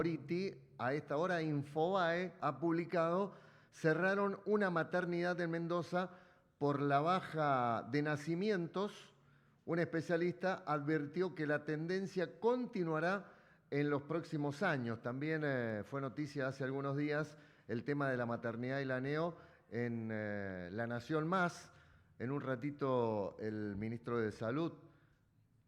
Saporiti, a esta hora Infobae ha publicado, cerraron una maternidad en Mendoza por la baja de nacimientos. Un especialista advirtió que la tendencia continuará en los próximos años. También fue noticia hace algunos días el tema de la maternidad y la neo en La Nación Más. En un ratito el ministro de Salud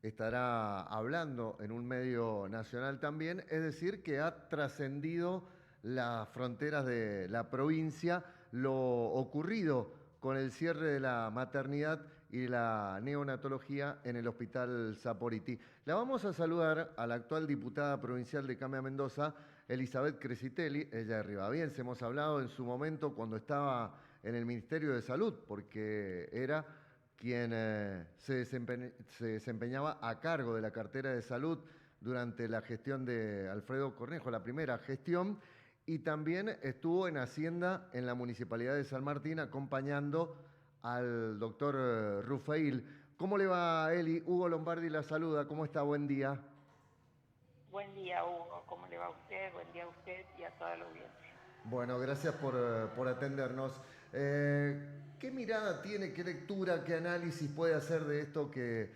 estará hablando en un medio nacional también, es decir, que ha trascendido las fronteras de la provincia lo ocurrido con el cierre de la maternidad y la neonatología en el Hospital Saporiti. La vamos a saludar a la actual diputada provincial de Cambia Mendoza, Elizabeth Cresitelli, ella de Ribaviense. Hemos hablado en su momento cuando estaba en el Ministerio de Salud, porque era quien se desempeñaba a cargo de la cartera de salud durante la gestión de Alfredo Cornejo, la primera gestión, y también estuvo en Hacienda en la Municipalidad de San Martín acompañando al doctor Rufail. ¿Cómo le va, Eli? Hugo Lombardi la saluda. ¿Cómo está? Buen día. Buen día, Hugo. ¿Cómo le va a usted? Buen día a usted y a toda la audiencia. Bueno, gracias por atendernos. ¿Qué mirada tiene, qué lectura, qué análisis puede hacer de esto que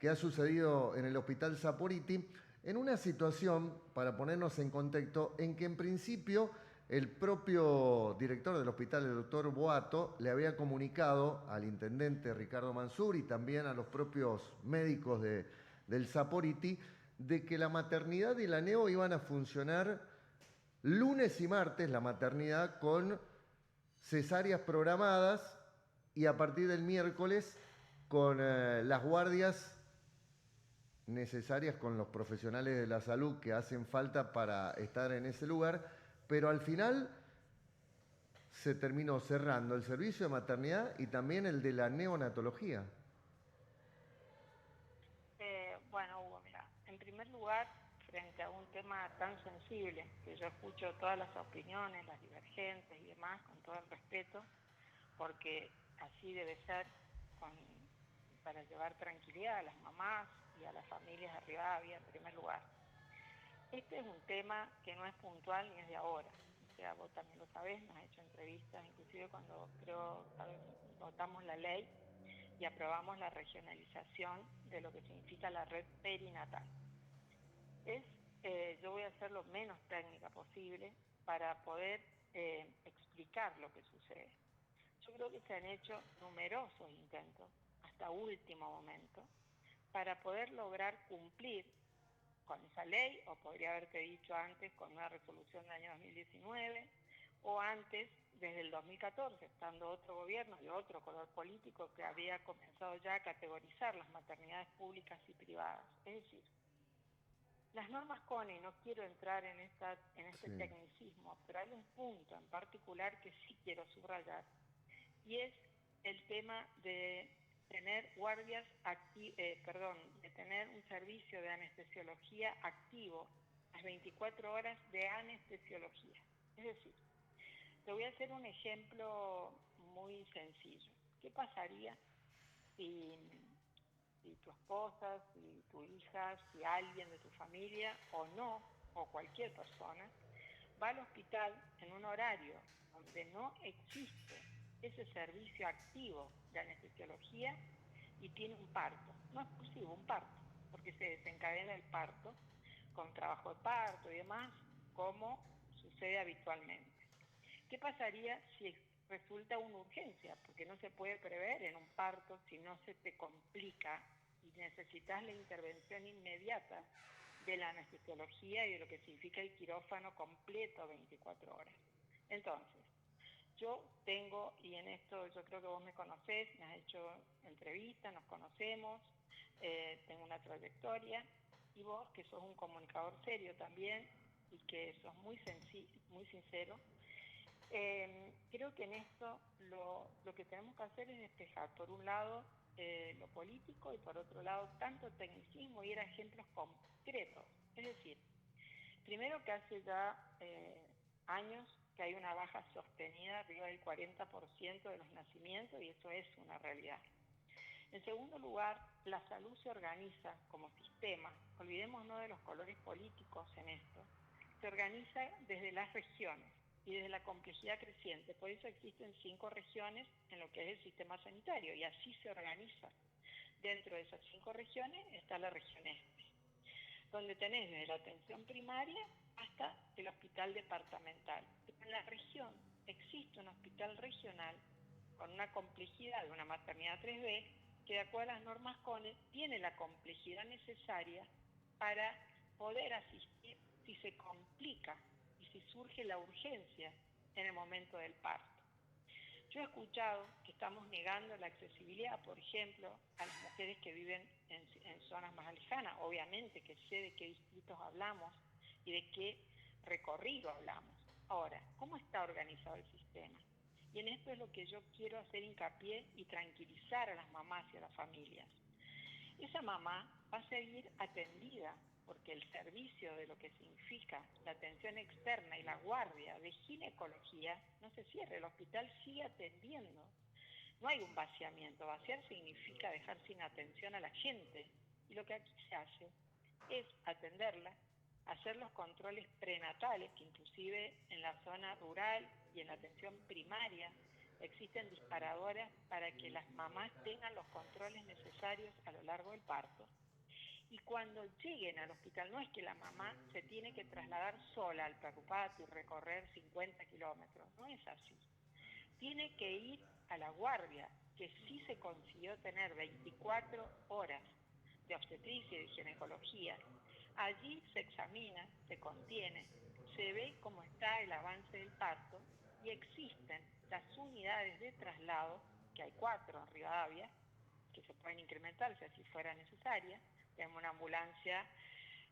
ha sucedido en el Hospital Saporiti en una situación, para ponernos en contexto, en que en principio el propio director del hospital, el doctor Boato, le había comunicado al intendente Ricardo Mansur y también a los propios médicos del Saporiti de que la maternidad y la neo iban a funcionar lunes y martes, la maternidad con cesáreas programadas, y a partir del miércoles con las guardias necesarias con los profesionales de la salud que hacen falta para estar en ese lugar, pero al final se terminó cerrando el servicio de maternidad y también el de la neonatología. Bueno, Hugo, mira, en primer lugar, frente a un tema tan sensible, que yo escucho todas las opiniones, las divergentes y demás, con todo el respeto, porque así debe ser con, para llevar tranquilidad a las mamás y a las familias de Rivadavia, en primer lugar. Este es un tema que no es puntual ni es de ahora. O sea, vos también lo sabés, nos has hecho entrevistas, inclusive cuando creo votamos la ley y aprobamos la regionalización de lo que significa la red perinatal. Yo voy a ser lo menos técnica posible para poder explicar lo que sucede. Yo creo que se han hecho numerosos intentos, hasta último momento, para poder lograr cumplir con esa ley, o podría haberte dicho antes, con una resolución del año 2019, o antes, desde el 2014, estando otro gobierno de otro color político que había comenzado ya a categorizar las maternidades públicas y privadas. Es decir, las normas CONE, no quiero entrar en este Sí. tecnicismo, pero hay un punto en particular que sí quiero subrayar, y es el tema de tener de tener un servicio de anestesiología activo las 24 horas de anestesiología. Es decir, te voy a hacer un ejemplo muy sencillo. ¿Qué pasaría si, si tu esposa, si tu hija, si alguien de tu familia o no, o cualquier persona, va al hospital en un horario donde no existe ese servicio activo de anestesiología y tiene un parto? No exclusivo, un parto, porque se desencadena el parto con trabajo de parto y demás, como sucede habitualmente. ¿Qué pasaría si resulta una urgencia? Porque no se puede prever en un parto si no se te complica y necesitas la intervención inmediata de la anestesiología y de lo que significa el quirófano completo 24 horas. Entonces, yo tengo, y en esto yo creo que vos me conocés, me has hecho entrevistas, nos conocemos, tengo una trayectoria, y vos, que sos un comunicador serio también y que sos muy sincero, creo que en esto lo que tenemos que hacer es despejar, por un lado, lo político, y por otro lado, tanto tecnicismo, y ir a ejemplos concretos. Es decir, primero, que hace ya años que hay una baja sostenida arriba del 40% de los nacimientos, y eso es una realidad. En segundo lugar, la salud se organiza como sistema. Olvidémonos de los colores políticos en esto. se organiza desde las regiones y desde la complejidad creciente. Por eso existen 5 regiones en lo que es el sistema sanitario y así se organiza. Dentro de esas 5 regiones está la región este, donde tenés desde la atención primaria hasta el hospital departamental. En la región existe un hospital regional con una complejidad de una maternidad 3B que, de acuerdo a las normas CONE, tiene la complejidad necesaria para poder asistir si se complica y si surge la urgencia en el momento del parto. Yo he escuchado que estamos negando la accesibilidad, por ejemplo, a las mujeres que viven en zonas más lejanas. Obviamente que sé de qué distritos hablamos y de qué recorrido hablamos. Ahora, ¿cómo está organizado el sistema? Y en esto es lo que yo quiero hacer hincapié y tranquilizar a las mamás y a las familias. Esa mamá va a seguir atendida porque el servicio de lo que significa la atención externa y la guardia de ginecología no se cierra, el hospital sigue atendiendo. No hay un vaciamiento, vaciar significa dejar sin atención a la gente. Y lo que aquí se hace es atenderla, hacer los controles prenatales, que inclusive en la zona rural y en la atención primaria existen disparadoras para que las mamás tengan los controles necesarios a lo largo del parto. Y cuando lleguen al hospital, no es que la mamá se tiene que trasladar sola al perrupato y recorrer 50 kilómetros, no es así. Tiene que ir a la guardia, que sí se consiguió tener 24 horas de obstetricia y de ginecología. Allí se examina, se contiene, se ve cómo está el avance del parto y existen las unidades de traslado, que hay 4 en Rivadavia, que se pueden incrementar si así fuera necesaria. Tenemos una ambulancia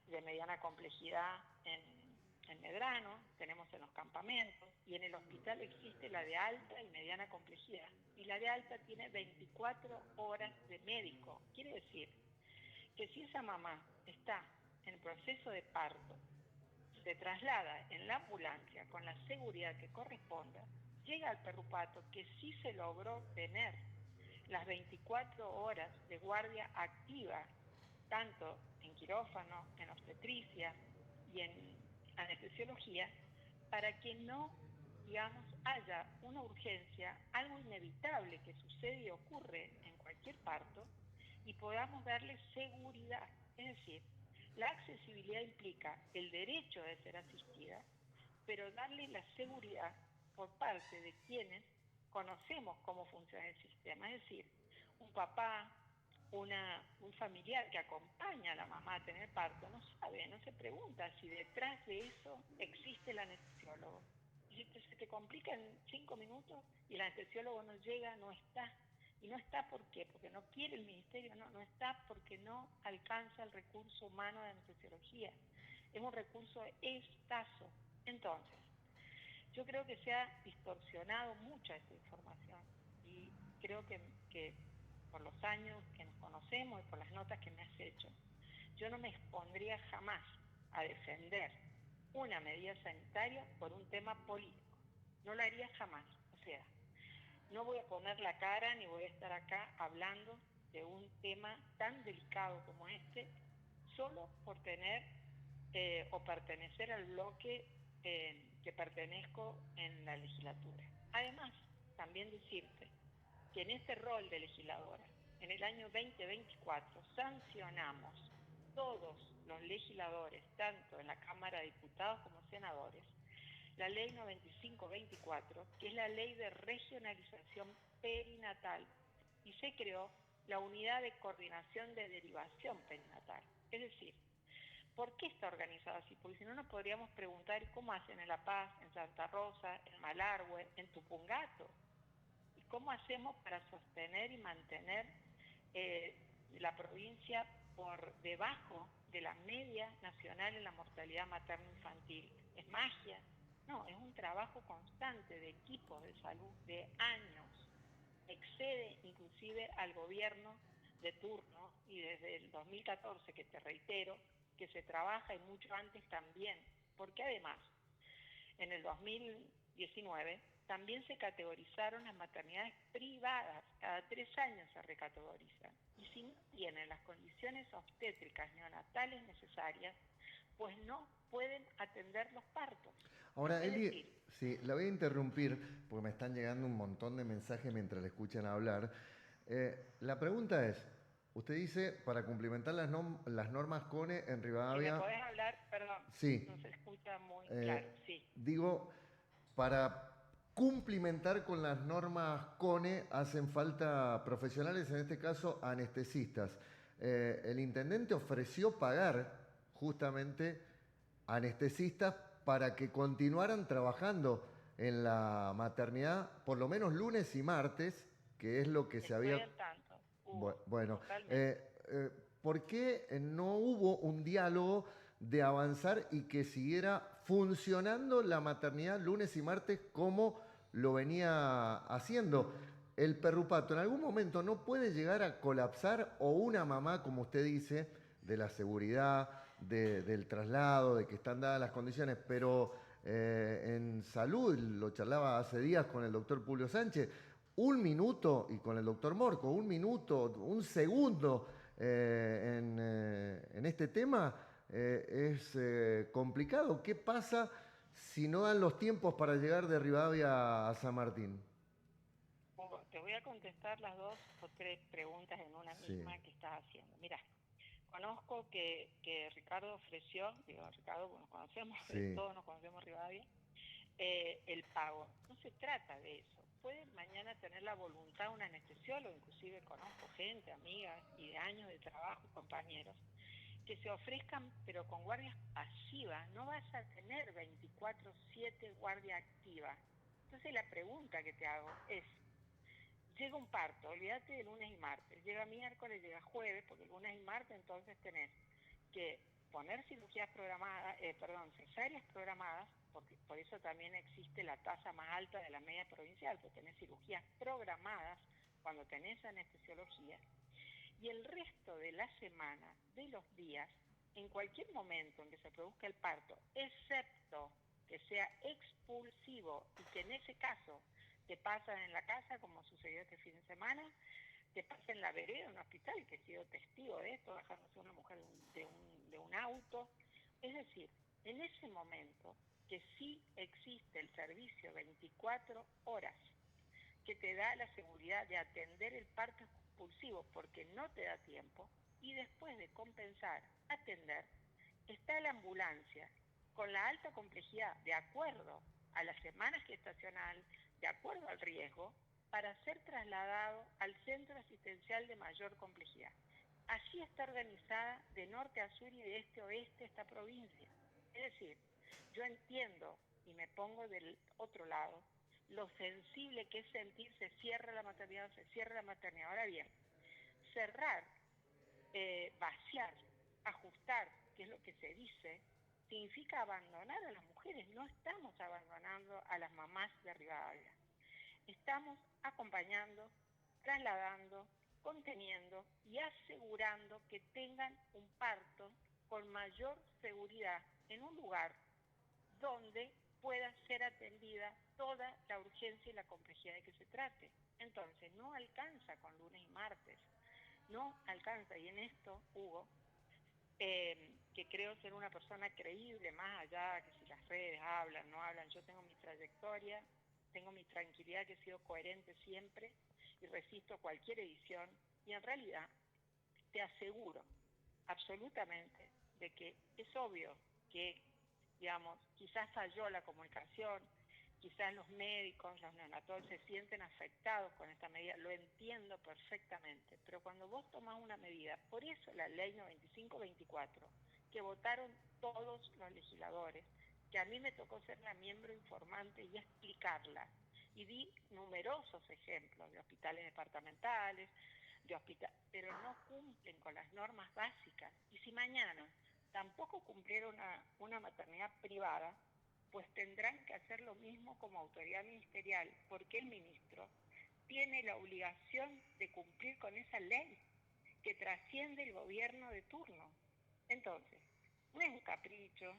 de mediana complejidad en Medrano, tenemos en los campamentos, y en el hospital existe la de alta y mediana complejidad. Y la de alta tiene 24 horas de médico. Quiere decir que si esa mamá está en proceso de parto, se traslada en la ambulancia con la seguridad que corresponda, llega al perrupato, que sí se logró tener las 24 horas de guardia activa, tanto en quirófano, en obstetricia y en anestesiología, para que no, digamos, haya una urgencia, algo inevitable que sucede y ocurre en cualquier parto, y podamos darle seguridad. Es decir, la accesibilidad implica el derecho de ser asistida, pero darle la seguridad por parte de quienes conocemos cómo funciona el sistema. Es decir, un papá, un familiar que acompaña a la mamá a tener parto, no sabe, no se pregunta si detrás de eso existe el anestesiólogo. Y si se te complica en 5 minutos y el anestesiólogo no llega, no está. Y no está ¿por qué? Porque no quiere el ministerio, no está porque no alcanza el recurso humano de anestesiología. Es un recurso escaso. Entonces, yo creo que se ha distorsionado mucha esa información y creo que por los años que nos conocemos y por las notas que me has hecho, yo no me expondría jamás a defender una medida sanitaria por un tema político. No lo haría jamás. O sea, no voy a poner la cara ni voy a estar acá hablando de un tema tan delicado como este solo por tener o pertenecer al bloque que pertenezco en la legislatura. Además, también decirte que en este rol de legisladora, en el año 2024, sancionamos todos los legisladores, tanto en la Cámara de Diputados como senadores, la ley 95-24, que es la ley de regionalización perinatal, y se creó la unidad de coordinación de derivación perinatal. Es decir, ¿por qué está organizado así? Porque si no nos podríamos preguntar cómo hacen en La Paz, en Santa Rosa, en Malargüe, en Tupungato. ¿Y cómo hacemos para sostener y mantener la provincia por debajo de la media nacional en la mortalidad materno-infantil? ¿Es magia? No, es un trabajo constante de equipos de salud de años. Excede inclusive al gobierno de turno y desde el 2014, que te reitero, que se trabaja y mucho antes también, porque además en el 2019 también se categorizaron las maternidades privadas, cada 3 años se recategorizan, y si no tienen las condiciones obstétricas neonatales necesarias, pues no pueden atender los partos. Ahora, Es Eli, decir, sí, la voy a interrumpir porque me están llegando un montón de mensajes mientras le escuchan hablar. La pregunta es, usted dice, para cumplimentar las normas CONE en si me Rivadavia, podés hablar, perdón, sí, no se escucha muy claro, eh, sí. digo, para cumplimentar con las normas CONE hacen falta profesionales, en este caso anestesistas. El intendente ofreció pagar justamente anestesistas para que continuaran trabajando en la maternidad, por lo menos lunes y martes, que es lo que se Estoy había... al tanto, Hugo, Bueno, totalmente. eh, ¿por qué no hubo un diálogo de avanzar y que siguiera funcionando la maternidad lunes y martes como lo venía haciendo? El perrupato en algún momento no puede llegar a colapsar o una mamá, como usted dice, de la seguridad, del traslado, de que están dadas las condiciones, pero en salud, lo charlaba hace días con el doctor Julio Sánchez, un minuto, y con el doctor Morco, un minuto, un segundo en este tema es complicado. ¿Qué pasa si no dan los tiempos para llegar de Rivadavia a San Martín? Hugo, te voy a contestar las dos o tres preguntas en una Sí, misma que estás haciendo. Mira, conozco que Ricardo ofreció, digo, Ricardo, pues nos conocemos, sí, todos nos conocemos Rivadavia, el pago. No se trata de eso. Puede mañana tener la voluntad un anestesiólogo, inclusive conozco gente, amigas y de años de trabajo, compañeros, que se ofrezcan, pero con guardias pasivas. No vas a tener 24/7 guardia activa. Entonces la pregunta que te hago es, llega un parto, olvídate de lunes y martes, llega miércoles, llega jueves, porque lunes y martes entonces tenés que poner cirugías programadas, cesáreas programadas, porque por eso también existe la tasa más alta de la media provincial, porque tenés cirugías programadas cuando tenés anestesiología, y el resto de la semana, de los días, en cualquier momento en que se produzca el parto, excepto que sea expulsivo y que en ese caso te pasa en la casa, como sucedió este fin de semana, te pasa en la vereda de un hospital, que he sido testigo de esto, bajándose una mujer de un auto. Es decir, en ese momento que sí existe el servicio 24 horas, que te da la seguridad de atender el parto expulsivo porque no te da tiempo, y después de compensar, atender, está la ambulancia con la alta complejidad de acuerdo a la semana gestacional, de acuerdo al riesgo, para ser trasladado al centro asistencial de mayor complejidad. Así está organizada de norte a sur y de este a oeste esta provincia. Es decir, yo entiendo y me pongo del otro lado lo sensible que es sentir se cierra la maternidad, se cierra la maternidad. Ahora bien, cerrar, vaciar, ajustar, que es lo que se dice, significa abandonar a las mujeres. No estamos abandonando a las mamás de Rivadavia. Estamos acompañando, trasladando, conteniendo y asegurando que tengan un parto con mayor seguridad en un lugar donde pueda ser atendida toda la urgencia y la complejidad de que se trate. Entonces, no alcanza con lunes y martes, no alcanza. Y en esto, Hugo, que creo ser una persona creíble, más allá que si las redes hablan, no hablan, yo tengo mi trayectoria, tengo mi tranquilidad, que he sido coherente siempre y resisto cualquier edición, y en realidad te aseguro absolutamente de que es obvio que, digamos, quizás falló la comunicación, quizás los médicos, los neonatólogos se sienten afectados con esta medida, lo entiendo perfectamente, pero cuando vos tomás una medida, por eso la ley 95/24, que votaron todos los legisladores, que a mí me tocó ser la miembro informante y explicarla, y di numerosos ejemplos de hospitales departamentales, pero no cumplen con las normas básicas. Y si mañana tampoco cumplieron una maternidad privada, pues tendrán que hacer lo mismo como autoridad ministerial, porque el ministro tiene la obligación de cumplir con esa ley que trasciende el gobierno de turno. Entonces, no es un capricho,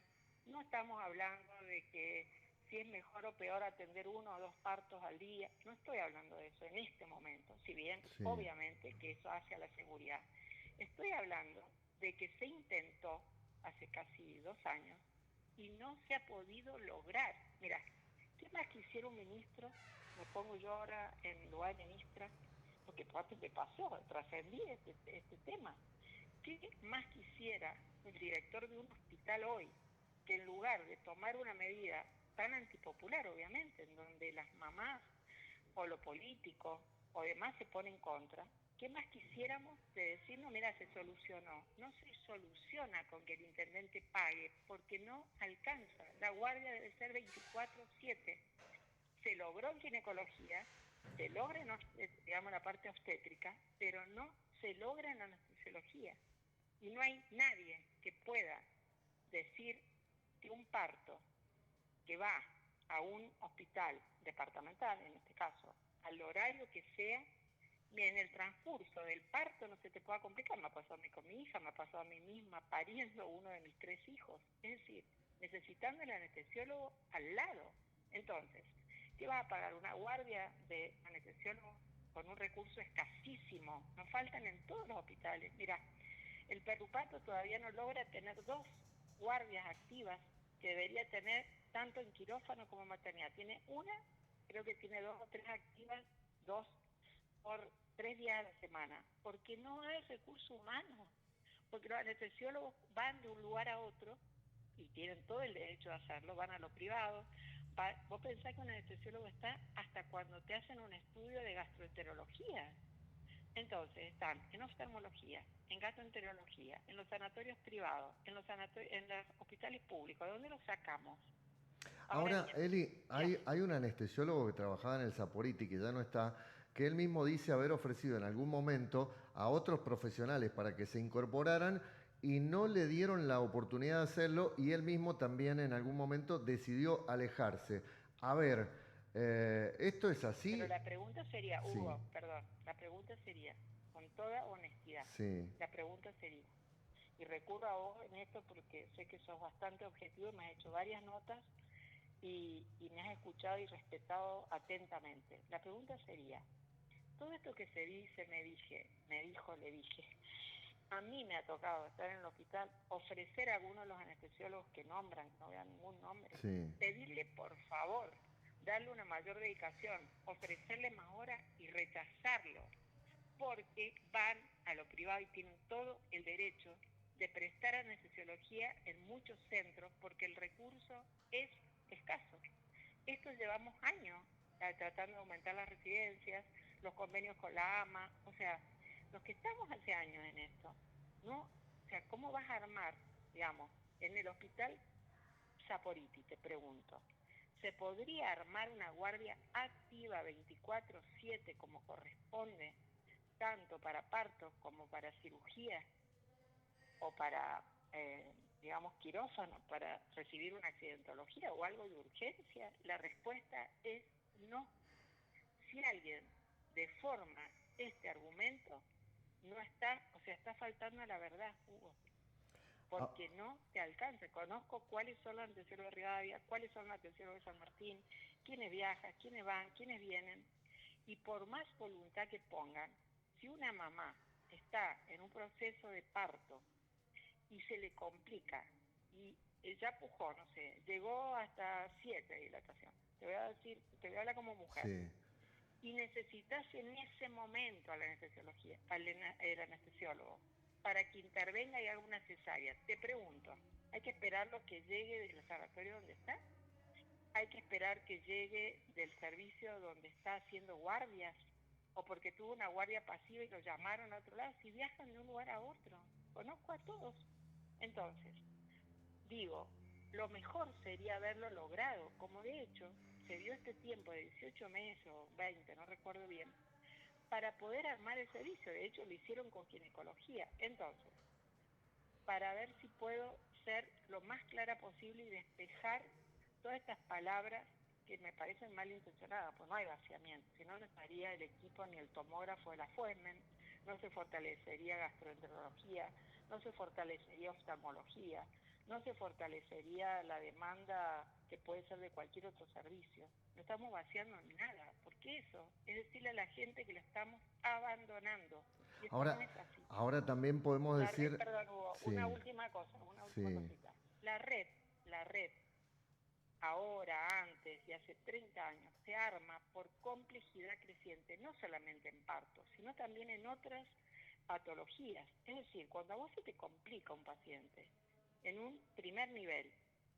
no estamos hablando de que si es mejor o peor atender 1 o 2 partos al día, no estoy hablando de eso en este momento, si bien sí. obviamente que eso hace a la seguridad. Estoy hablando de que se intentó hace casi 2 años y no se ha podido lograr. Mira, ¿qué más quisiera un ministro? Me pongo yo ahora en lugar de ministra, porque me pasó, trascendí este tema. ¿Qué más quisiera el director de un hospital hoy, que en lugar de tomar una medida tan antipopular, obviamente, en donde las mamás o lo político o demás se ponen en contra, qué más quisiéramos de decir, no, mira, se solucionó? No se soluciona con que el intendente pague, porque no alcanza. La guardia debe ser 24/7. Se logró en ginecología, se logra en, digamos, la parte obstétrica, pero no se logra en anestesiología. Y no hay nadie que pueda decir que un parto que va a un hospital departamental, en este caso, al horario que sea, en el transcurso del parto no se te pueda complicar. Me ha pasado a mí con mi hija, me ha pasado a mí misma pariendo uno de mis 3 hijos. Es decir, necesitando el anestesiólogo al lado. Entonces, ¿qué vas a pagar? ¿Una guardia de anestesiólogo con un recurso escasísimo? Nos faltan en todos los hospitales. Mira, el Perrupato todavía no logra tener 2 guardias activas que debería tener tanto en quirófano como en maternidad. Tiene una, creo que tiene 2 o 3 activas, 2 por 3 días a la semana, porque no hay recursos humanos, porque los anestesiólogos van de un lugar a otro y tienen todo el derecho de hacerlo, van a lo privado. Vos pensás que un anestesiólogo está hasta cuando te hacen un estudio de gastroenterología. Entonces están en oftalmología, en gastroenterología, en los sanatorios privados, en los hospitales públicos. ¿De dónde los sacamos? Ahora Ahora, bien, Eli, hay un anestesiólogo que trabajaba en el Saporiti, que ya no está, que él mismo dice haber ofrecido en algún momento a otros profesionales para que se incorporaran y no le dieron la oportunidad de hacerlo y él mismo también en algún momento decidió alejarse. A ver, ¿esto es pero así? la pregunta sería, Sí, Hugo, perdón, la pregunta sería, con toda honestidad, sí. la pregunta sería, y recurro a vos en esto porque sé que sos bastante objetivo y me has hecho varias notas y me has escuchado y respetado atentamente. La pregunta sería, todo esto que se dice, le dije, a mí me ha tocado estar en el hospital, ofrecer a algunos de los anestesiólogos que nombran, no vean ningún nombre, Sí. pedirle por favor, darle una mayor dedicación, ofrecerle más horas y rechazarlo, porque van a lo privado y tienen todo el derecho de prestar anestesiología en muchos centros porque el recurso es escaso. Esto llevamos años tratando de aumentar las residencias, los convenios con la AMA, o sea, los que estamos hace años en esto, ¿no? O sea, ¿cómo vas a armar, digamos, en el hospital Saporiti, te pregunto, ¿se podría armar una guardia activa 24/7 como corresponde, tanto para partos como para cirugía o para, digamos, quirófano, para recibir una accidentología o algo de urgencia? La respuesta es no. Si alguien deforma este argumento, no está, o sea, está faltando a la verdad, Hugo, Ah, porque no te alcanza. Conozco cuáles son los anestesiólogos de Rivadavia, cuáles son los anestesiólogos de San Martín, quiénes viajan, quiénes van, quiénes vienen, y por más voluntad que pongan, si una mamá está en un proceso de parto y se le complica y ella pujó, no sé, llegó hasta 7 de dilatación, te voy a decir, te voy a hablar como mujer, sí. y necesitas en ese momento a la anestesiología, el anestesiólogo, para que intervenga y haga una cesárea. Te pregunto, ¿hay que esperar lo que llegue del sanatorio donde está? ¿Hay que esperar que llegue del servicio donde está haciendo guardias? ¿O porque tuvo una guardia pasiva y lo llamaron a otro lado? Si viajan de un lugar a otro, conozco a todos. Entonces, digo, lo mejor sería haberlo logrado, como de hecho se dio este tiempo de 18 meses o 20, no recuerdo bien, para poder armar el servicio. De hecho, lo hicieron con ginecología. Entonces, para ver si puedo ser lo más clara posible y despejar todas estas palabras que me parecen malintencionadas, pues no hay vaciamiento, si no, no estaría el equipo ni el tomógrafo de la FUESMEN, no se fortalecería gastroenterología, no se fortalecería oftalmología, no se fortalecería la demanda que puede ser de cualquier otro servicio. No estamos vaciando nada, porque eso es decirle a la gente que la estamos abandonando, y esto no Ahora, es así. ahora también podemos decir, Perdón, Hugo, sí, una última sí, cosita. La red la red ahora, antes y hace 30 años, se arma por complejidad creciente, no solamente en parto, sino también en otras patologías. Es decir, cuando a vos se te complica un paciente en un primer nivel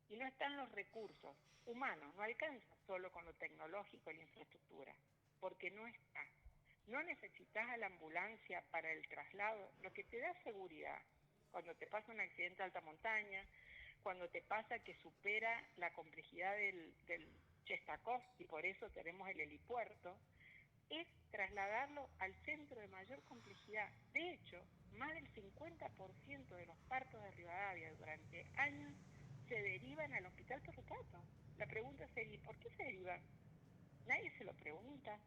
y no están los recursos humanos, no alcanza solo con lo tecnológico y la infraestructura, porque no está. No necesitas a la ambulancia para el traslado, lo que te da seguridad cuando te pasa un accidente de alta montaña, cuando te pasa que supera la complejidad del Chestakov, y por eso tenemos el helipuerto, es trasladarlo al centro de mayor complejidad. De hecho, más del 50% de los partos de Rivadavia durante años se derivan al Hospital Torrupato. La pregunta sería, ¿por qué se derivan? Nadie se lo pregunta.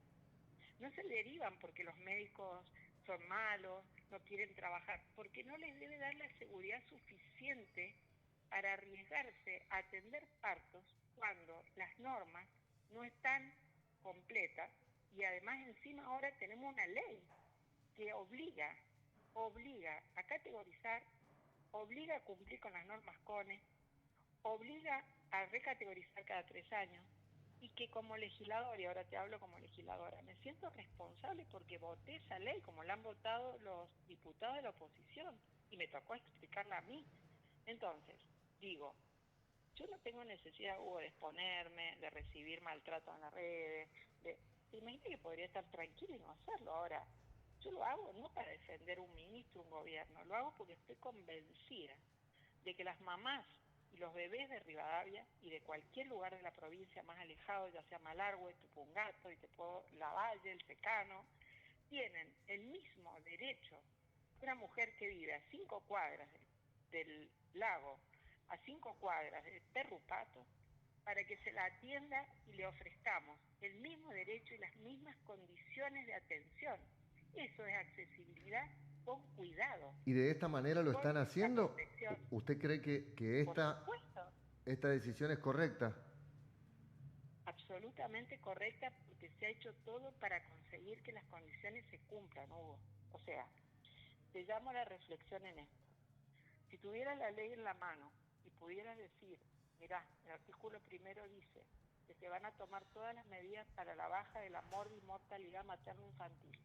No se derivan porque los médicos son malos, no quieren trabajar, porque no les debe dar la seguridad suficiente para arriesgarse a atender partos cuando las normas no están completas y además encima ahora tenemos una ley que obliga a categorizar, obliga a cumplir con las normas CONE, obliga a recategorizar cada 3 años y que como legisladora, y ahora te hablo como legisladora, me siento responsable porque voté esa ley como la han votado los diputados de la oposición y me tocó explicarla a mí. Entonces, digo, yo no tengo necesidad, Hugo, de exponerme, de recibir maltrato en las redes, ¿te imaginas que podría estar tranquilo y no hacerlo? Ahora, yo lo hago no para defender un ministro, un gobierno, lo hago porque estoy convencida de que las mamás y los bebés de Rivadavia y de cualquier lugar de la provincia más alejado, ya sea Malargüe, Tupungato, Lavalle, El Secano, tienen el mismo derecho que una mujer que vive a 5 cuadras del lago, a 5 cuadras de Terrupato, para que se la atienda y le ofrezcamos el mismo derecho y las mismas condiciones de atención. Eso es accesibilidad con cuidado. ¿Y de esta manera lo están haciendo? Protección. ¿Usted cree que Por supuesto, esta decisión es correcta? absolutamente correcta, porque se ha hecho todo para conseguir que las condiciones se cumplan, Hugo. O sea, te llamo a la reflexión en esto. Si tuvieras la ley en la mano y pudieras decir, mirá, el artículo 1 dice que se van a tomar todas las medidas para la baja de la mortalidad materno-infantil.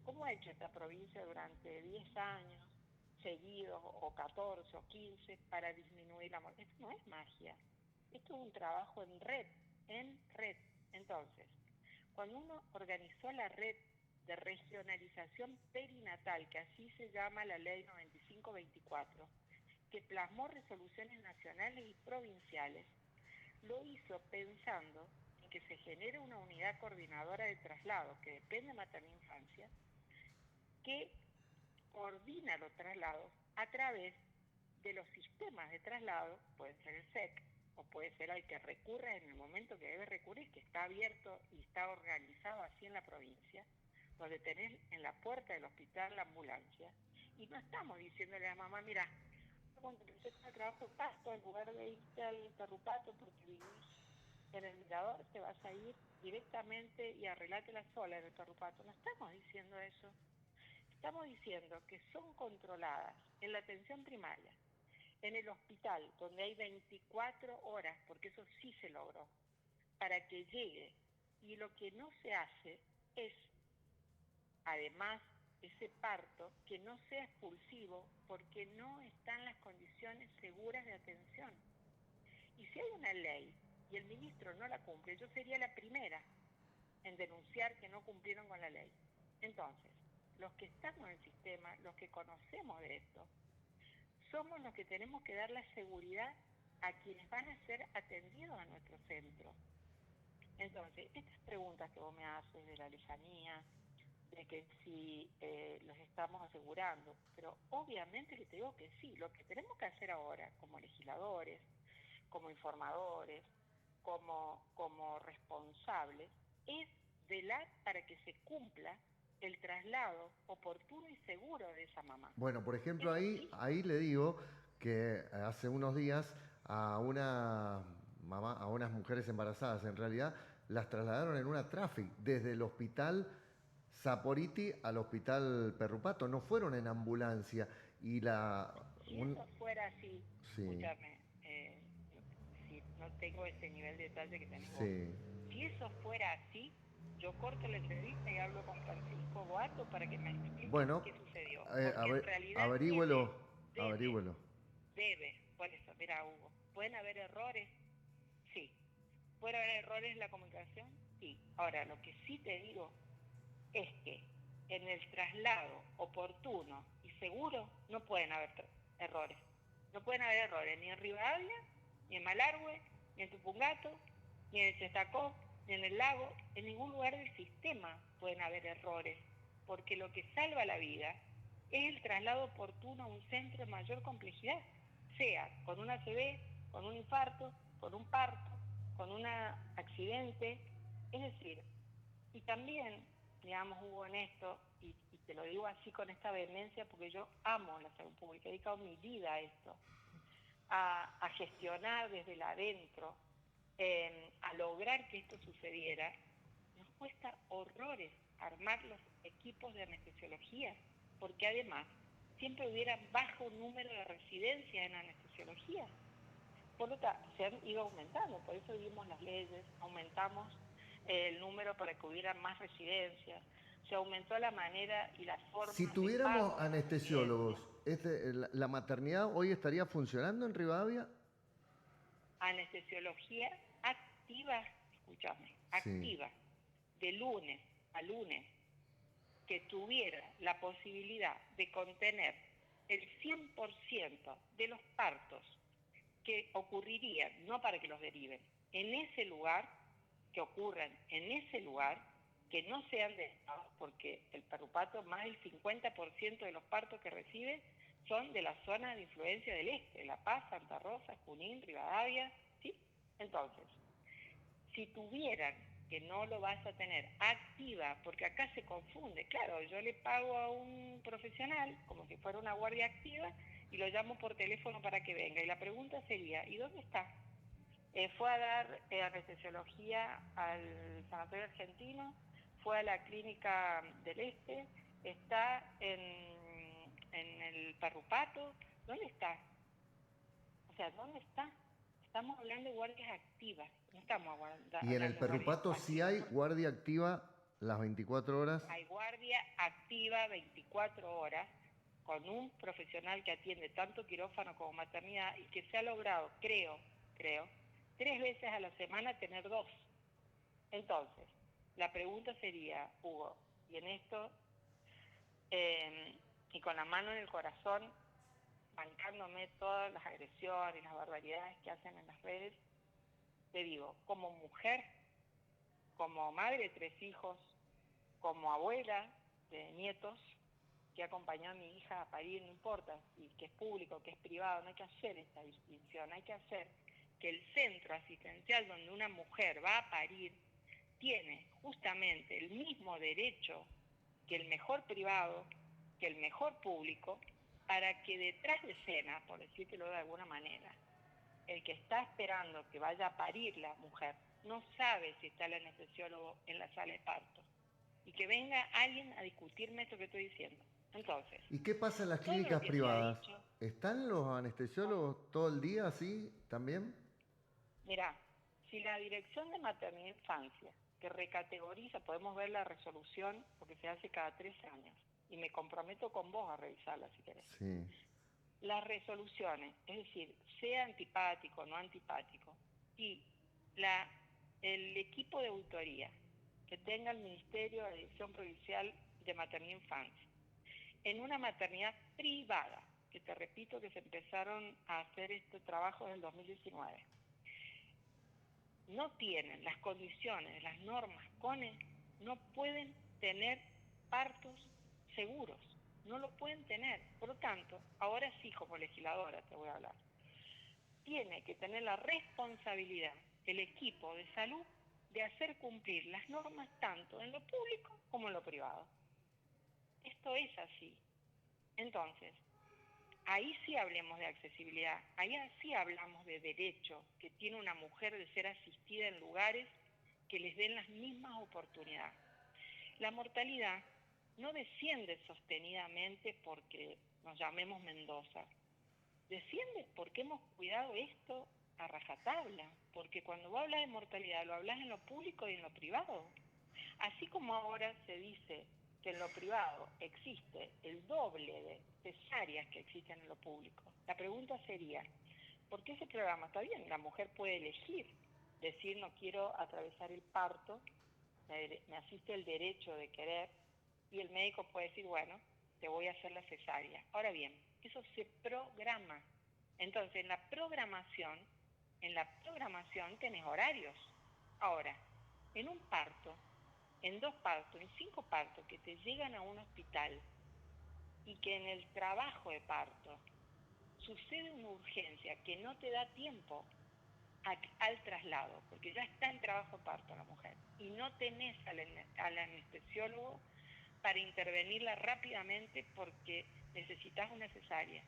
¿Cómo ha hecho esta provincia durante 10 años seguidos, o 14 o 15, para disminuir la mortalidad? Esto no es magia, esto es un trabajo en red. Entonces, cuando uno organizó la red de regionalización perinatal, que así se llama la ley 9524, que plasmó resoluciones nacionales y provinciales, lo hizo pensando en que se genere una unidad coordinadora de traslado que depende de materno-infancia, que coordina los traslados a través de los sistemas de traslado, puede ser el SEC o puede ser al que recurra en el momento que debe recurrir, que está abierto y está organizado así en la provincia, donde tenés en la puerta del hospital la ambulancia, y no estamos diciéndole a la mamá, mira, cuando empecé con el trabajo de Pasto, en lugar de irte al Terrupato porque vivís en el Mirador, te vas a ir directamente y arreglátela sola en el Terrupato. No estamos diciendo eso. Estamos diciendo que son controladas en la atención primaria, en el hospital, donde hay 24 horas, porque eso sí se logró, para que llegue. Y lo que no se hace es, además, ese parto que no sea expulsivo, porque no están las condiciones seguras de atención. Y si hay una ley y el ministro no la cumple, yo sería la primera en denunciar que no cumplieron con la ley. Entonces, los que estamos en el sistema, los que conocemos de esto, somos los que tenemos que dar la seguridad a quienes van a ser atendidos a nuestro centro. Entonces, estas preguntas que vos me haces de la lejanía, de que si los estamos asegurando, pero obviamente que te digo que sí, lo que tenemos que hacer ahora como legisladores, como informadores, como responsables, es velar para que se cumpla el traslado oportuno y seguro de esa mamá. Bueno, por ejemplo, Eso sí. ahí le digo que hace unos días a una mamá, a unas mujeres embarazadas, en realidad, las trasladaron en una Traffic desde el hospital Saporiti al hospital Perrupato, no fueron en ambulancia. Y Si eso fuera así, sí. escúchame, no tengo ese nivel de detalle que tenés vos. Sí. Si eso fuera así, yo corto la entrevista y hablo con Francisco Boato para que me explique Bueno, qué sucedió. Porque en realidad averígüelo, debe, averígüelo. por eso, mira, Hugo, ¿pueden haber errores? Sí. ¿Puede haber errores en la comunicación? Sí. Ahora, lo que sí te digo es que en el traslado oportuno y seguro no pueden haber errores. No pueden haber errores ni en Rivadavia, ni en Malargüe, ni en Tupungato, ni en Chestacó, ni en el lago. En ningún lugar del sistema pueden haber errores, porque lo que salva la vida es el traslado oportuno a un centro de mayor complejidad, sea con un ACV, con un infarto, con un parto, con un accidente. Es decir, y también, digamos, Hugo, en esto, y te lo digo así con esta vehemencia porque yo amo la salud pública, he dedicado mi vida a esto, a gestionar desde el adentro, a lograr que esto sucediera. Nos cuesta horrores armar los equipos de anestesiología, porque además siempre hubiera bajo número de residencias en anestesiología. Por lo tanto, se han ido aumentando, por eso dimos las leyes, aumentamos el número para que hubiera más residencias, se aumentó la manera y la Si forma de tuviéramos pago de las anestesiólogos, residencias. ¿la maternidad hoy estaría funcionando en Rivadavia? Anestesiología activa, escúchame, Sí. activa, de lunes a lunes, que tuviera la posibilidad de contener el 100% de los partos que ocurrirían, no para que los deriven, en ese lugar, que ocurran en ese lugar, que no sean derivados, porque el perrupato, más del 50% de los partos que recibe son de la zona de influencia del este, La Paz, Santa Rosa, Junín, Rivadavia, ¿sí? Entonces, si tuvieran, que no lo vas a tener, activa, porque acá se confunde, claro, yo le pago a un profesional como si fuera una guardia activa y lo llamo por teléfono para que venga. Y la pregunta sería, ¿y dónde está? Fue a dar anestesiología al Sanatorio Argentino, fue a la Clínica del Este, está en el Parrupato, ¿dónde está? O sea, ¿dónde está? Estamos hablando de guardias activas, no estamos Y en el hablando de guardias Perrupato sí pasivas. hay guardia activa las 24 horas. Hay guardia activa 24 horas con un profesional que atiende tanto quirófano como maternidad y que se ha logrado, creo, 3 veces a la semana tener 2. Entonces, la pregunta sería, Hugo, y en esto, y con la mano en el corazón, bancándome todas las agresiones y las barbaridades que hacen en las redes, te digo, como mujer, como madre de 3 hijos, como abuela de nietos, que acompañó a mi hija a parir, no importa si que es público, que es privado, no hay que hacer esta distinción, hay que hacer que el centro asistencial donde una mujer va a parir tiene justamente el mismo derecho que el mejor privado, que el mejor público, para que detrás de escena, por decírtelo de alguna manera, el que está esperando que vaya a parir la mujer no sabe si está el anestesiólogo en la sala de parto. Y que venga alguien a discutirme esto que estoy diciendo. Entonces, ¿Y qué pasa en las todo lo clínicas que se ha privadas? dicho, ¿Están los anestesiólogos todo el día así también? mirá, si la Dirección de Maternidad e Infancia, que recategoriza, podemos ver la resolución, porque se hace cada 3 años, y me comprometo con vos a revisarla si querés. Sí. Las resoluciones, es decir, sea antipático o no antipático, y el equipo de auditoría que tenga el Ministerio de la Dirección Provincial de Maternidad e Infancia, en una maternidad privada, que te repito que se empezaron a hacer este trabajo en el 2019, no tienen las condiciones, las normas CONE, no pueden tener partos seguros, no lo pueden tener. Por lo tanto, ahora sí, como legisladora te voy a hablar, tiene que tener la responsabilidad el equipo de salud de hacer cumplir las normas tanto en lo público como en lo privado. Esto es así. Entonces, ahí sí hablemos de accesibilidad, ahí sí hablamos de derecho que tiene una mujer de ser asistida en lugares que les den las mismas oportunidades. La mortalidad no desciende sostenidamente porque nos llamemos Mendoza, desciende porque hemos cuidado esto a rajatabla, porque cuando vos hablas de mortalidad lo hablas en lo público y en lo privado. Así como ahora se dice que en lo privado existe el doble de cesáreas que existen en lo público, la pregunta sería, ¿por qué ese programa está bien? La mujer puede elegir, decir no quiero atravesar el parto, me asiste el derecho de querer, y el médico puede decir, bueno, te voy a hacer la cesárea. Ahora bien, eso se programa. Entonces, en la programación tenés horarios. Ahora, en un parto, en 2 partos, en 5 partos que te llegan a un hospital y que en el trabajo de parto sucede una urgencia que no te da tiempo al traslado, porque ya está en trabajo de parto la mujer, y no tenés al anestesiólogo para intervenirla rápidamente porque necesitas una cesárea,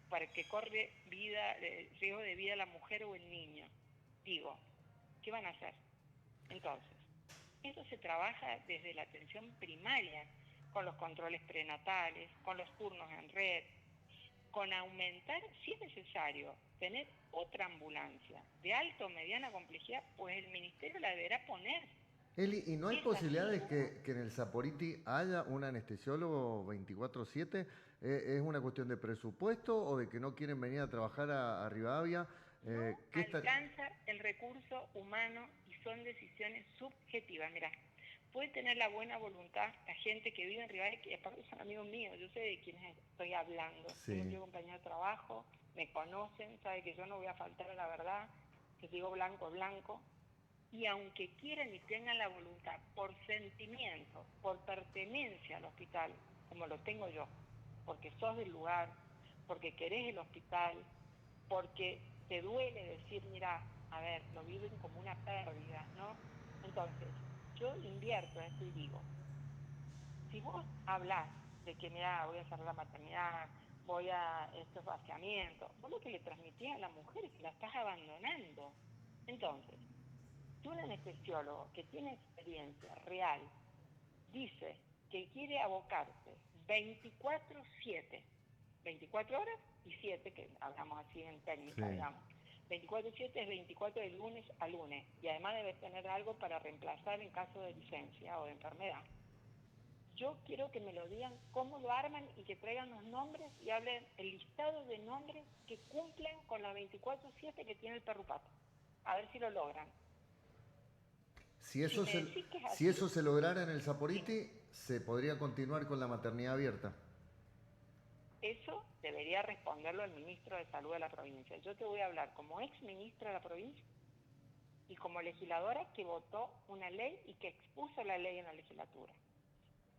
para que corre riesgo de vida la mujer o el niño. Digo, ¿qué van a hacer? Entonces, eso se trabaja desde la atención primaria, con los controles prenatales, con los turnos en red, con aumentar, si es necesario, tener otra ambulancia de alta o mediana complejidad, pues el ministerio la deberá poner. Eli, ¿y no hay Es así, posibilidades Hugo. que en el Saporiti haya un anestesiólogo 24/7? ¿Es una cuestión de presupuesto o de que no quieren venir a trabajar a Rivadavia? No ¿Qué está? alcanza el recurso humano y son decisiones subjetivas. Mirá, puede tener la buena voluntad la gente que vive en Rivadavia, que aparte son amigos míos, yo sé de quiénes estoy hablando, hemos Sí. sido compañeros de trabajo, me conocen, saben que yo no voy a faltar a la verdad, que digo blanco es blanco, y aunque quieran y tengan la voluntad por sentimiento, por pertenencia al hospital, como lo tengo yo, porque sos del lugar, porque querés el hospital, porque te duele decir, mira, a ver, lo viven como una pérdida, ¿no? Entonces, yo invierto esto y digo, si vos hablás de que, mira, voy a cerrar la maternidad, voy a estos vaciamientos, vos lo que le transmitís a la mujer es que la estás abandonando. Entonces, si un anestesiólogo que tiene experiencia real dice que quiere abocarse 24/7, 24 horas y 7, que hablamos así en técnica, Sí. digamos. 24/7 es 24 de lunes a lunes y además debe tener algo para reemplazar en caso de licencia o de enfermedad. Yo quiero que me lo digan cómo lo arman y que traigan los nombres y hablen el listado de nombres que cumplen con la 24/7 que tiene el perrupato. A ver si lo logran. Si Si eso me se, decís que es si así, eso se lograra en el dime. Saporiti, se podría continuar con la maternidad abierta. Eso debería responderlo el ministro de Salud de la provincia. Yo te voy a hablar como ex ministra de la provincia y como legisladora que votó una ley y que expuso la ley en la legislatura.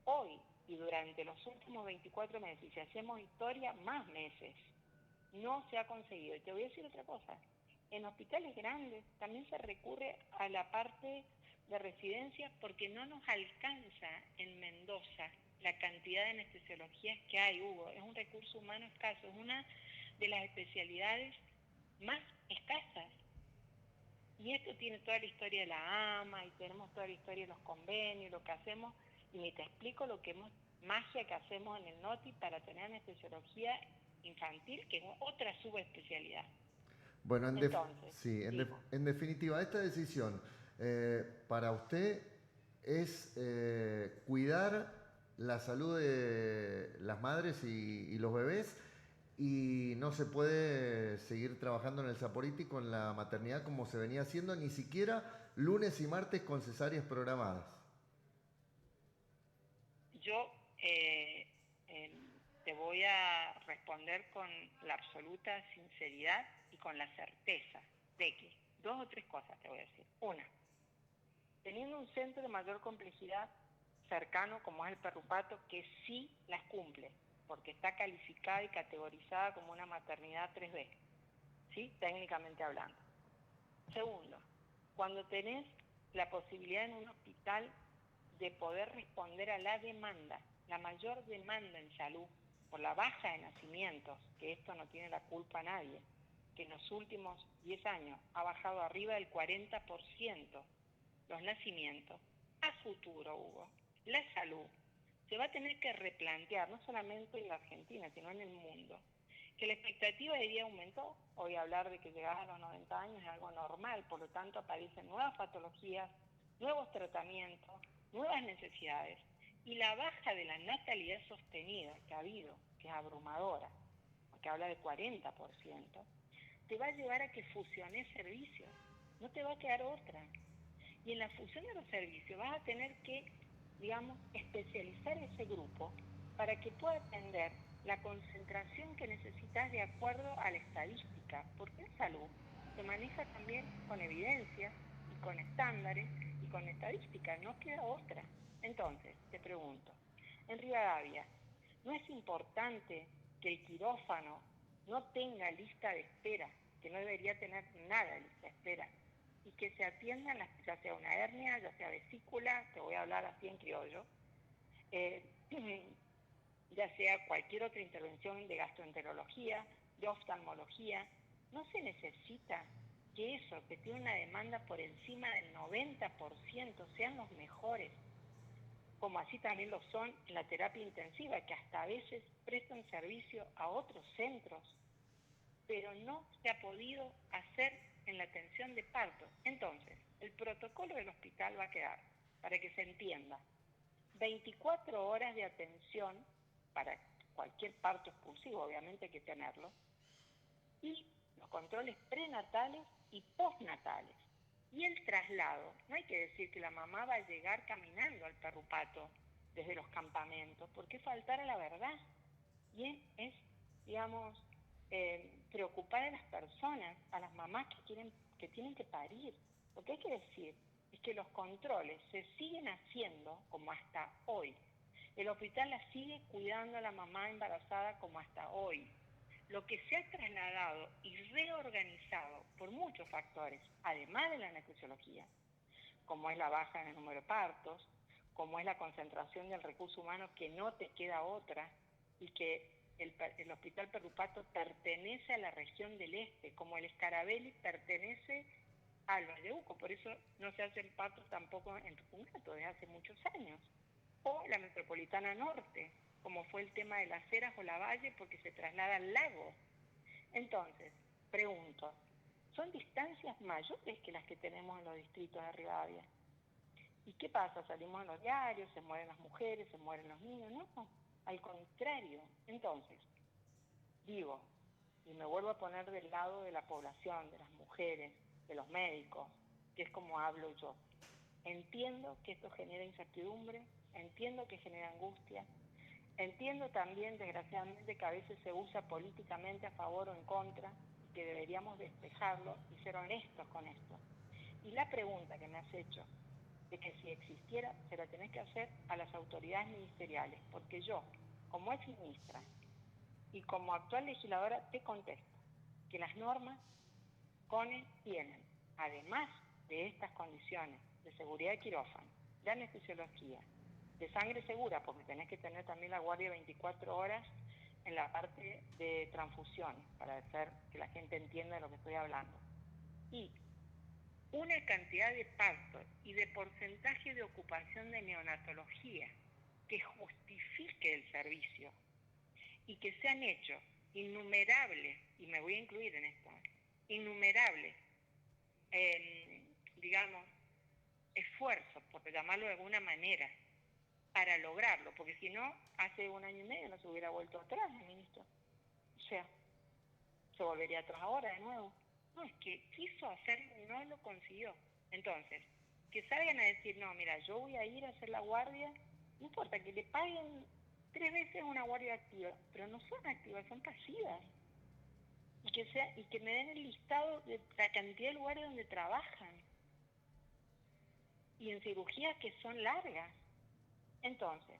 Hoy y durante los últimos 24 meses, y si hacemos historia, más meses, no se ha conseguido. Y te voy a decir otra cosa. En hospitales grandes también se recurre a la parte de residencias porque no nos alcanza en Mendoza la cantidad de anestesiologías que hay, Hugo. Es un recurso humano escaso, es una de las especialidades más escasas. Y esto tiene toda la historia de la AMA y tenemos toda la historia de los convenios, lo que hacemos, y ni te explico magia que hacemos en el NOTI para tener anestesiología infantil, que es otra subespecialidad. Bueno, Entonces, sí, digo, en definitiva, esta decisión para usted es cuidar la salud de las madres y los bebés y no se puede seguir trabajando en el Saporiti con la maternidad como se venía haciendo, ni siquiera lunes y martes con cesáreas programadas. yo te voy a responder con la absoluta sinceridad y con la certeza de que 2 o 3 cosas te voy a decir. Una, teniendo un centro de mayor complejidad cercano como es el Perrupato, que sí las cumple, porque está calificada y categorizada como una maternidad 3B, ¿sí? Técnicamente hablando. Segundo, cuando tenés la posibilidad en un hospital de poder responder a la demanda, la mayor demanda en salud, por la baja de nacimientos, que esto no tiene la culpa a nadie, que en los últimos 10 años ha bajado arriba del 40% los nacimientos, a futuro, Hugo, la salud se va a tener que replantear, no solamente en la Argentina, sino en el mundo, Que la expectativa de vida aumentó. Hoy hablar de que llegas a los 90 años es algo normal, por lo tanto aparecen nuevas patologías, nuevos tratamientos, nuevas necesidades. Y la baja de la natalidad sostenida que ha habido, que es abrumadora, porque habla de 40%, te va a llevar a que fusiones servicios. No te va a quedar otra. Y en la fusión de los servicios vas a tener que, digamos, especializar ese grupo para que pueda atender la concentración que necesitas de acuerdo a la estadística, porque en salud se maneja también con evidencia y con estándares y con estadística, no queda otra. Entonces, te pregunto, en Rivadavia, ¿no es importante que el quirófano no tenga lista de espera, que no debería tener nada de lista de espera, y que se atiendan, ya sea una hernia, ya sea vesícula, te voy a hablar así en criollo, eh, ya sea cualquier otra intervención de gastroenterología, de oftalmología? No se necesita que eso, que tiene una demanda por encima del 90%, sean los mejores, como así también lo son en la terapia intensiva, que hasta a veces prestan servicio a otros centros, pero no se ha podido hacer en la atención de parto. Entonces, el protocolo del hospital va a quedar, para que se entienda, 24 horas de atención para cualquier parto expulsivo, obviamente hay que tenerlo, y los controles prenatales y postnatales. Y el traslado, no hay que decir que la mamá va a llegar caminando al perrupato desde los campamentos, porque faltar a la verdad. Y es digamos, preocupar a las personas, a las mamás que tienen que parir. Lo que hay que decir es que los controles se siguen haciendo como hasta hoy. El hospital la sigue cuidando a la mamá embarazada como hasta hoy. Lo que se ha trasladado y reorganizado por muchos factores, además de la anestesiología, como es la baja en el número de partos, como es la concentración del recurso humano que no te queda otra, y que el Hospital Perrupato pertenece a la región del Este, como el Scarabelli pertenece al Vallecauco, por eso no se hacen partos tampoco en Tupungato desde hace muchos años, o la Metropolitana Norte, como fue el tema de Las Heras o La Valle, porque se traslada al lago. Entonces, pregunto, ¿son distancias mayores que las que tenemos en los distritos de Rivadavia? ¿Y qué pasa? Salimos en los diarios, se mueren las mujeres, se mueren los niños. No, al contrario. Entonces, digo, y me vuelvo a poner del lado de la población, de las mujeres, de los médicos, que es como hablo yo. Entiendo que esto genera incertidumbre, entiendo que genera angustia, entiendo también, desgraciadamente, que a veces se usa políticamente a favor o en contra, y que deberíamos despejarlo y ser honestos con esto. Y la pregunta que me has hecho, de que si existiera, se la tenés que hacer a las autoridades ministeriales, porque yo, como ex ministra y como actual legisladora, te contesto que las normas CONE tienen, además de estas condiciones de seguridad de quirófano, de anestesiología, de sangre segura, porque tenés que tener también la guardia 24 horas en la parte de transfusiones, para hacer que la gente entienda de lo que estoy hablando, y una cantidad de partos y de porcentaje de ocupación de neonatología que justifique el servicio, y que se han hecho innumerables, y me voy a incluir en esto, innumerables, digamos, esfuerzos, por llamarlo de alguna manera, para lograrlo, porque si no, hace 1 año y medio no se hubiera vuelto atrás el ministro. O sea, se volvería atrás ahora de nuevo. No, es que quiso hacerlo y no lo consiguió. Entonces, que salgan a decir, no, mira, yo voy a ir a hacer la guardia, no importa, que le paguen 3 veces una guardia activa, pero no son activas, son pasivas. Y que me den el listado de la cantidad de lugares donde trabajan. Y en cirugías que son largas. Entonces,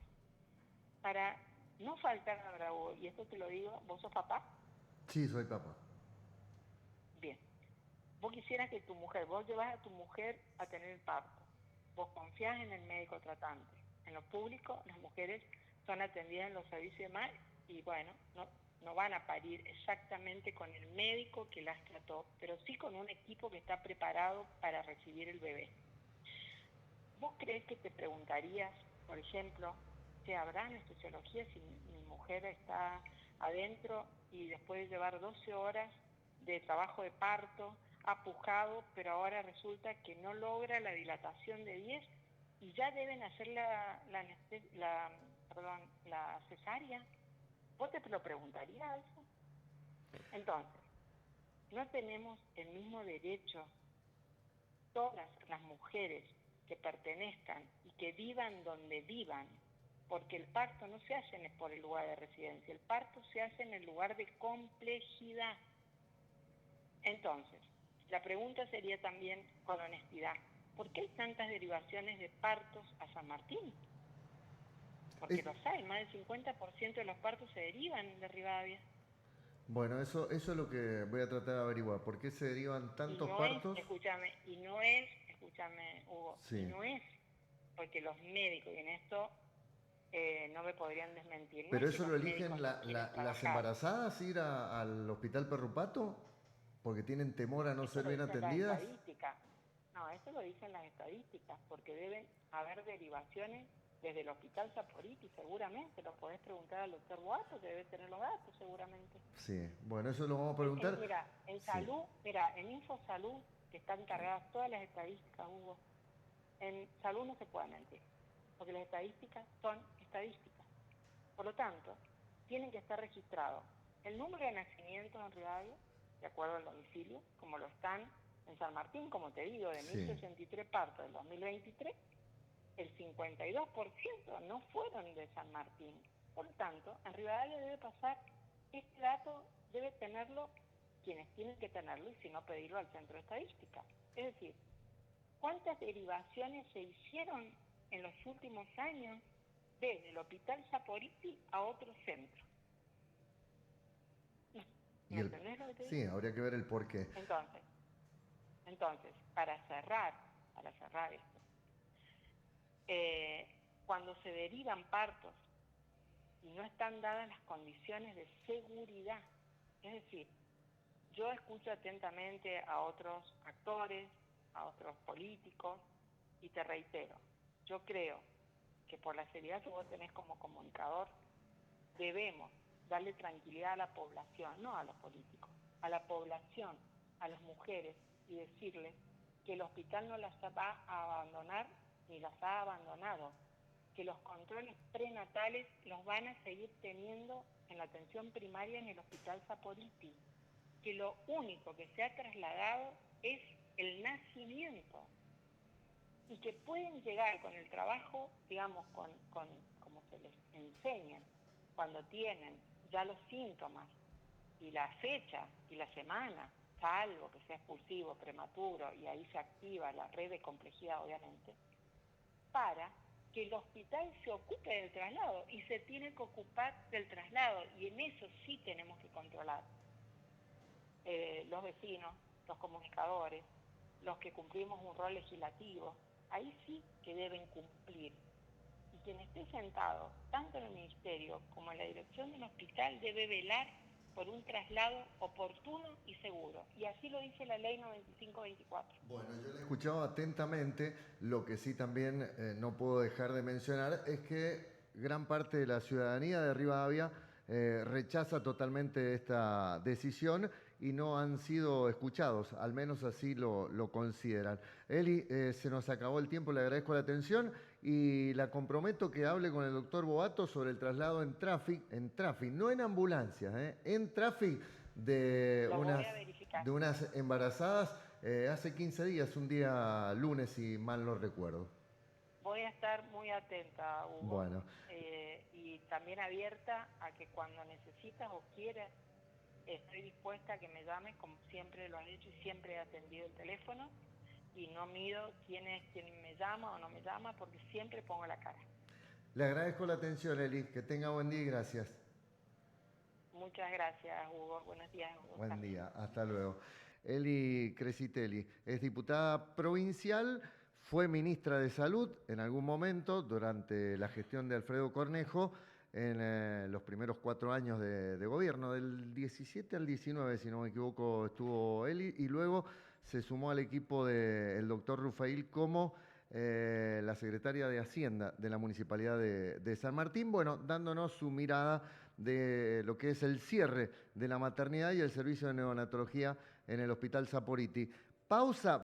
para no faltar a Bravo, y esto te lo digo, ¿vos sos papá? Sí, soy papá. Bien. Vos quisieras que vos llevas a tu mujer a tener el parto. Vos confiás en el médico tratante. En lo público, las mujeres son atendidas en los servicios y demás, y bueno, no van a parir exactamente con el médico que las trató, pero sí con un equipo que está preparado para recibir el bebé. ¿Vos crees que te preguntarías, por ejemplo, si habrá anestesiología si mi mujer está adentro y después de llevar 12 horas de trabajo de parto, ha pujado, pero ahora resulta que no logra la dilatación de 10 y ya deben hacer la cesárea. ¿Vos te lo preguntarías eso? Entonces, no tenemos el mismo derecho todas las mujeres que pertenezcan y que vivan donde vivan, porque el parto no se hace por el lugar de residencia, el parto se hace en el lugar de complejidad. Entonces, la pregunta sería también con honestidad, ¿por qué hay tantas derivaciones de partos a San Martín? Porque los hay, más del 50% de los partos se derivan de Rivadavia. Bueno, eso es lo que voy a tratar de averiguar. ¿Por qué se derivan tantos partos? Escúchame, Hugo, Sí. y no es porque los médicos, y en esto no me podrían desmentir. ¿Pero No eso es lo eligen las embarazadas ir al hospital Perrupato? ¿Porque tienen temor a no ser bien atendidas? No, eso lo dicen las estadísticas, porque deben haber derivaciones desde el hospital Saporiti, seguramente. Lo podés preguntar al doctor Boato, que debe tener los datos, seguramente. Sí, bueno, eso lo vamos a preguntar. En InfoSalud, que están cargadas todas las estadísticas, Hugo, en salud no se puede mentir, porque las estadísticas son estadísticas. Por lo tanto, tienen que estar registrados el número de nacimientos en Rivadavia, de acuerdo al domicilio, como lo están en San Martín, como te digo, de 1.063 partos del 2023, el 52% no fueron de San Martín. Por lo tanto, en Rivadavia debe pasar, este dato debe tenerlo quienes tienen que tenerlo y si no pedirlo al centro de estadística. Es decir, ¿cuántas derivaciones se hicieron en los últimos años desde el Hospital Saporiti a otro centro? ¿Me entendés lo que te digo? Sí, habría que ver el porqué. Entonces, para cerrar esto, cuando se derivan partos y no están dadas las condiciones de seguridad, es decir, yo escucho atentamente a otros actores, a otros políticos, y te reitero, yo creo que por la seriedad que vos tenés como comunicador, debemos darle tranquilidad a la población, no a los políticos, a la población, a las mujeres, y decirles que el hospital no las va a abandonar ni las ha abandonado, que los controles prenatales los van a seguir teniendo en la atención primaria en el Hospital Saporiti, que lo único que se ha trasladado es el nacimiento y que pueden llegar con el trabajo, digamos, como se les enseña, cuando tienen ya los síntomas y la fecha y la semana, salvo que sea expulsivo, prematuro, y ahí se activa la red de complejidad, obviamente, para que el hospital se ocupe del traslado y se tiene que ocupar del traslado, y en eso sí tenemos que controlar. Los vecinos, los comunicadores, los que cumplimos un rol legislativo, ahí sí que deben cumplir. Y quien esté sentado, tanto en el ministerio como en la dirección del hospital, debe velar por un traslado oportuno y seguro. Y así lo dice la ley 9524. Bueno, yo le he escuchado atentamente. Lo que sí también no puedo dejar de mencionar es que gran parte de la ciudadanía de Rivadavia rechaza totalmente esta decisión y no han sido escuchados, al menos así lo consideran. Eli, se nos acabó el tiempo, le agradezco la atención y la comprometo que hable con el doctor Boato sobre el traslado en Traffic, no en ambulancias, en Traffic de unas embarazadas hace 15 días, un día lunes, si mal no recuerdo. Voy a estar muy atenta, Hugo. Bueno. Y también abierta a que cuando necesitas o quieras, estoy dispuesta a que me llames, como siempre lo han hecho y siempre he atendido el teléfono. Y no mido quién me llama o no me llama, porque siempre pongo la cara. Le agradezco la atención, Eli. Que tenga buen día y gracias. Muchas gracias, Hugo. Buenos días, Hugo. Buen día. Hasta luego. Eli Cresitelli es diputada provincial, fue ministra de Salud en algún momento durante la gestión de Alfredo Cornejo en los primeros 4 años de gobierno, del 17 al 19, si no me equivoco, estuvo Eli, y luego se sumó al equipo del doctor Rufail como la secretaria de Hacienda de la Municipalidad de San Martín, bueno, dándonos su mirada de lo que es el cierre de la maternidad y el servicio de neonatología en el Hospital Saporiti. Pausa.